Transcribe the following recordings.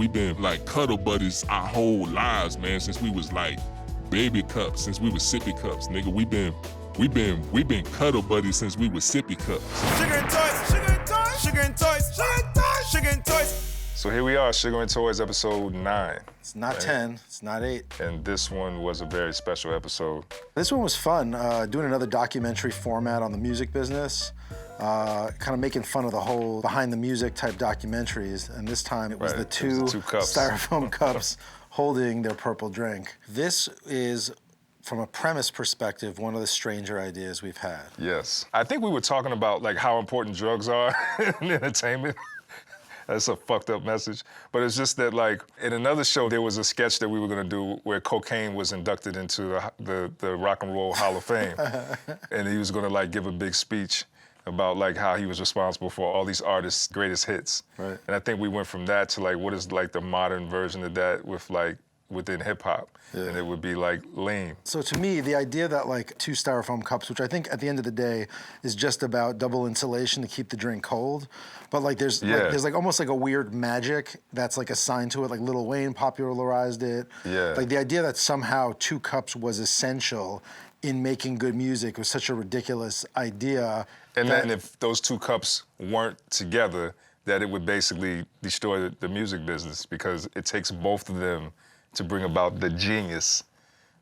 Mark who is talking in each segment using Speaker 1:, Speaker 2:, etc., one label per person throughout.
Speaker 1: we've been like cuddle buddies our whole lives, man, since we was like baby cups, since we was sippy cups, nigga. We've been cuddle buddies since we was sippy cups.
Speaker 2: Sugar and toys, sugar and toys, sugar and toys, sugar and toys, sugar and toys.
Speaker 3: So here we are, Sugar and Toys, episode 9.
Speaker 4: It's not right? 10, it's not 8.
Speaker 3: And this one was a very special episode.
Speaker 4: This one was fun, doing another documentary format on the music business, kind of making fun of the whole behind the music type documentaries. And this time it was the two styrofoam cups holding their purple drink. This is, from a premise perspective, one of the stranger ideas we've had.
Speaker 3: Yes. I think we were talking about like how important drugs are in entertainment. That's a fucked up message. But it's just that, like, in another show, there was a sketch that we were gonna do where cocaine was inducted into the Rock and Roll Hall of Fame. And he was gonna, like, give a big speech about, like, how he was responsible for all these artists' greatest hits.
Speaker 4: Right.
Speaker 3: And I think we went from that to, like, what is, like, the modern version of that with, like, within hip-hop. Yeah. And it would be, like, lean.
Speaker 4: So to me, the idea that, like, 2 styrofoam cups, which I think at the end of the day is just about double insulation to keep the drink cold, but, like, there's almost like a weird magic that's, like, assigned to it, like Lil Wayne popularized it.
Speaker 3: Yeah.
Speaker 4: Like, the idea that somehow 2 cups was essential in making good music was such a ridiculous idea.
Speaker 3: And then if those 2 cups weren't together, that it would basically destroy the music business, because it takes both of them to bring about the genius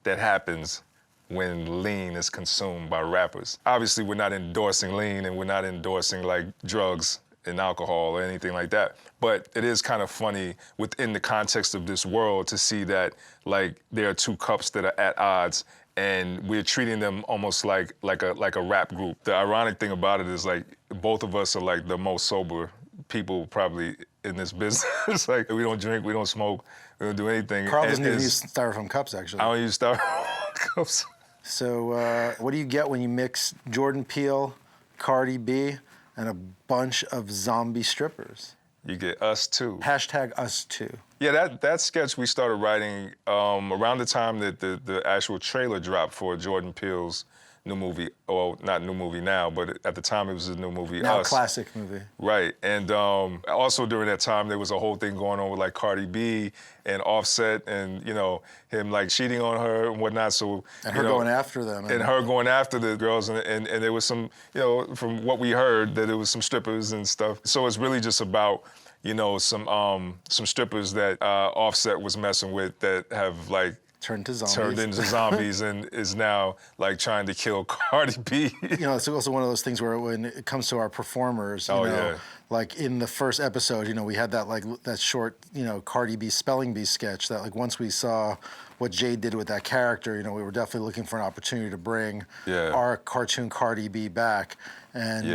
Speaker 3: that happens when lean is consumed by rappers. Obviously, we're not endorsing lean and we're not endorsing, like, drugs and alcohol or anything like that. But it is kind of funny within the context of this world to see that, like, there are 2 cups that are at odds and we're treating them almost like a rap group. The ironic thing about it is, like, both of us are, like, the most sober people probably in this business. Like, we don't drink, we don't smoke, we don't do anything.
Speaker 4: Carl doesn't even use styrofoam cups, actually.
Speaker 3: I don't use styrofoam cups.
Speaker 4: So what do you get when you mix Jordan Peele, Cardi B, and a bunch of zombie strippers?
Speaker 3: You get Us Too.
Speaker 4: Hashtag Us Too.
Speaker 3: Yeah, that sketch we started writing around the time that the actual trailer dropped for Jordan Peele's new movie, well, not new movie now, but at the time it was his new movie,
Speaker 4: now
Speaker 3: Us.
Speaker 4: Classic movie.
Speaker 3: Right, and also during that time there was a whole thing going on with, like, Cardi B and Offset and, you know, him, like, cheating on her and whatnot, so...
Speaker 4: And her going after them.
Speaker 3: And her going after the girls, and there was some, you know, from what we heard, that there was some strippers and stuff. So it's really just about, you know, some strippers that Offset was messing with that have, like,
Speaker 4: turned into
Speaker 3: zombies and is now, like, trying to kill Cardi B.
Speaker 4: You know, it's also one of those things where when it comes to our performers, you know, like in the first episode, you know, we had that, like, that short, you know, Cardi B spelling bee sketch that, like, once we saw what Jade did with that character, you know, we were definitely looking for an opportunity to bring our cartoon Cardi B back. And,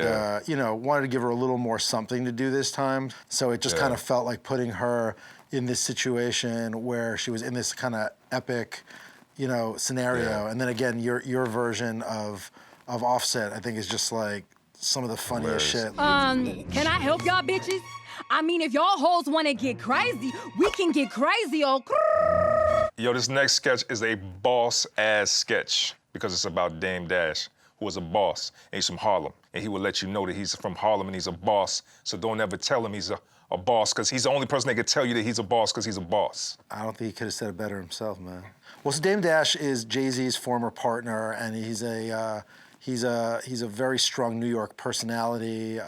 Speaker 4: you know, wanted to give her a little more something to do this time. So it just kind of felt like putting her in this situation where she was in this kind of epic, you know, scenario. And then again, your version of Offset, I think, is just like some of the funniest shit.
Speaker 5: Can I help y'all bitches? I mean, if y'all hoes wanna get crazy, we can get crazy, oh.
Speaker 3: Yo, this next sketch is a boss-ass sketch because it's about Dame Dash, who is a boss, and he's from Harlem. And he will let you know that he's from Harlem and he's a boss, so don't ever tell him he's a boss, because he's the only person that can tell you that he's a boss because he's a boss.
Speaker 4: I don't think he could have said it better himself, man. Well, so Dame Dash is Jay-Z's former partner, and he's a very strong New York personality,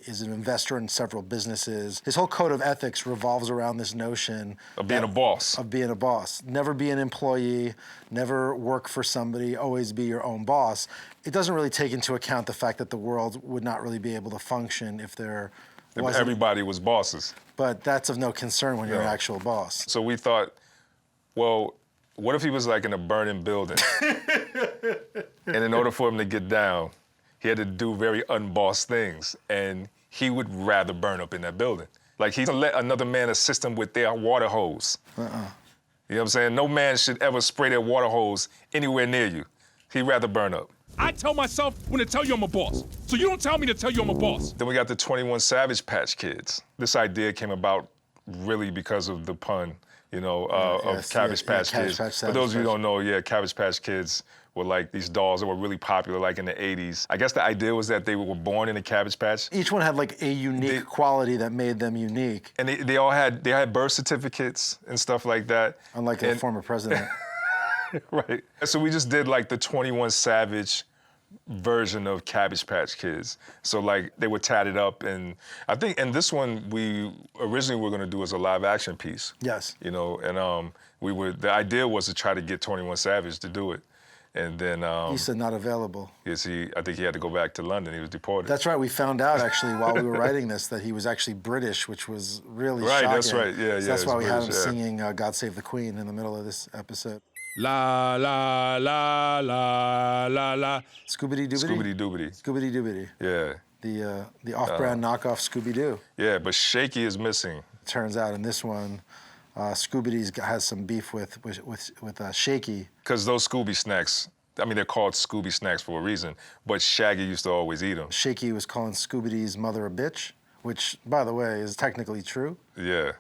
Speaker 4: is an investor in several businesses. His whole code of ethics revolves around this notion
Speaker 3: of being a boss.
Speaker 4: Of being a boss. Never be an employee, never work for somebody, always be your own boss. It doesn't really take into account the fact that the world would not really be able to function if
Speaker 3: everybody was bosses.
Speaker 4: But that's of no concern when you're an actual boss.
Speaker 3: So we thought, well, what if he was, like, in a burning building? And in order for him to get down, he had to do very unbossed things, and he would rather burn up in that building. Like, he's gonna let another man assist him with their water hose. You know what I'm saying? No man should ever spray their water hose anywhere near you. He'd rather burn up.
Speaker 6: I tell myself when to tell you I'm a boss, so you don't tell me to tell you I'm a boss.
Speaker 3: Then we got the 21 Savage Patch Kids. This idea came about really because of the pun, of Cabbage Patch Kids. For those of you who don't know, Cabbage Patch Kids were like these dolls that were really popular like in the 80s. I guess the idea was that they were born in a Cabbage Patch.
Speaker 4: Each one had like a unique quality that made them unique.
Speaker 3: And they all had birth certificates and stuff like that.
Speaker 4: Unlike the former president.
Speaker 3: Right. So we just did like the 21 Savage version of Cabbage Patch Kids. So like they were tatted up, and I think in this one we originally were gonna do as a live action piece.
Speaker 4: Yes.
Speaker 3: And the idea was to try to get 21 Savage to do it. And then
Speaker 4: he said not available.
Speaker 3: Yes, I think he had to go back to London. He was deported.
Speaker 4: That's right. We found out actually while we were writing this that he was actually British, which was really shocking.
Speaker 3: Right, that's right. Yeah,
Speaker 4: so that's why we
Speaker 3: British,
Speaker 4: had him singing "God Save the Queen" in the middle of this episode.
Speaker 6: La la la la la la.
Speaker 4: Scooby Doo.
Speaker 3: Scooby Doo. Yeah.
Speaker 4: The off-brand knockoff Scooby Doo.
Speaker 3: Yeah, but Shaky is missing.
Speaker 4: Turns out in this one, Scooby Doo has some beef with Shaky.
Speaker 3: Because those Scooby snacks, I mean, they're called Scooby snacks for a reason, but Shaggy used to always eat them.
Speaker 4: Shaky was calling Scooby Doo's mother a bitch, which, by the way, is technically true.
Speaker 3: Yeah.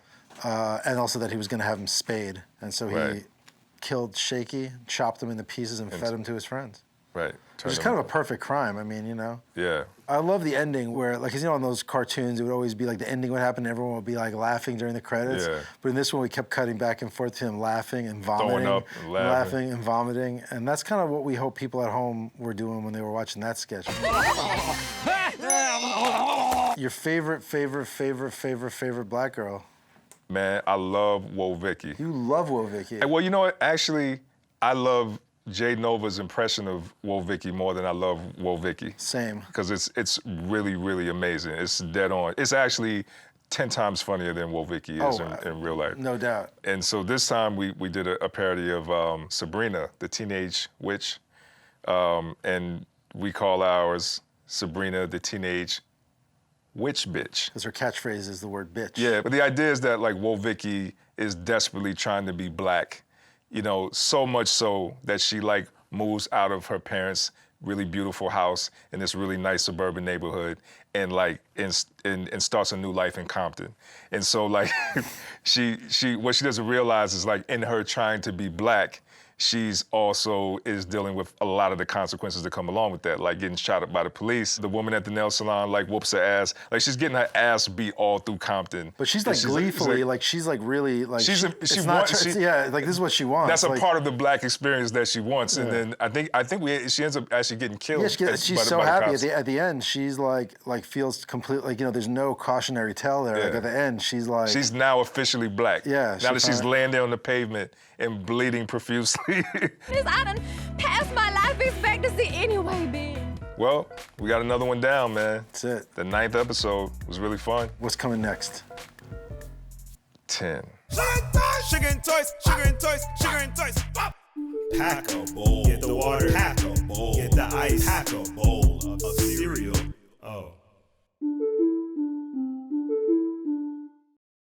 Speaker 4: And also that he was going to have him spayed. And so he killed Shaky, chopped him into pieces, and fed him to his friends.
Speaker 3: Right.
Speaker 4: Which is kind of a perfect crime, I mean,
Speaker 3: Yeah.
Speaker 4: I love the ending where, like, 'cause on those cartoons, it would always be like the ending would happen and everyone would be like laughing during the credits.
Speaker 3: Yeah.
Speaker 4: But in this one, we kept cutting back and forth to him laughing and vomiting.
Speaker 3: Throwing up and
Speaker 4: laughing and vomiting. And that's kind of what we hope people at home were doing when they were watching that sketch. Your favorite black girl?
Speaker 3: Man, I love Wovicky.
Speaker 4: You love Wovicky.
Speaker 3: Well, you know what? Actually, I love Jay Nova's impression of Wovicky more than I love Wovicky.
Speaker 4: Same.
Speaker 3: Because it's really, really amazing. It's dead on. It's actually 10 times funnier than Wovicky is in real life.
Speaker 4: No doubt.
Speaker 3: And so this time we did a parody of Sabrina, the teenage witch. And we call ours Sabrina, the teenage witch bitch.
Speaker 4: Because her catchphrase is the word bitch.
Speaker 3: Yeah, but the idea is that like Wovicky is desperately trying to be black. So much so that she like moves out of her parents' really beautiful house in this really nice suburban neighborhood and like and starts a new life in Compton. And so like she what she doesn't realize is like in her trying to be black, she's also is dealing with a lot of the consequences that come along with that, like getting shot up by the police. The woman at the nail salon like whoops her ass. Like she's getting her ass beat all through Compton.
Speaker 4: But she's like gleefully, like she's like really like
Speaker 3: this is
Speaker 4: what she wants.
Speaker 3: That's a part of the black experience that she wants. And then I think she ends up actually getting killed.
Speaker 4: Yeah, she's so happy at the end. She's like feels completely like there's no cautionary tale there. Yeah. Like at the end, she's like
Speaker 3: she's now officially black.
Speaker 4: Yeah.
Speaker 3: Now that she's laying there on the pavement and bleeding profusely.
Speaker 5: I done passed my life expectancy anyway, bitch.
Speaker 3: Well, we got another one down, man.
Speaker 4: That's it.
Speaker 3: The 9th episode was really fun.
Speaker 4: What's coming next?
Speaker 3: 10.
Speaker 2: Sugar and toys, sugar and toys, sugar and toys. Pop. Pack a bowl. Get the water. Pack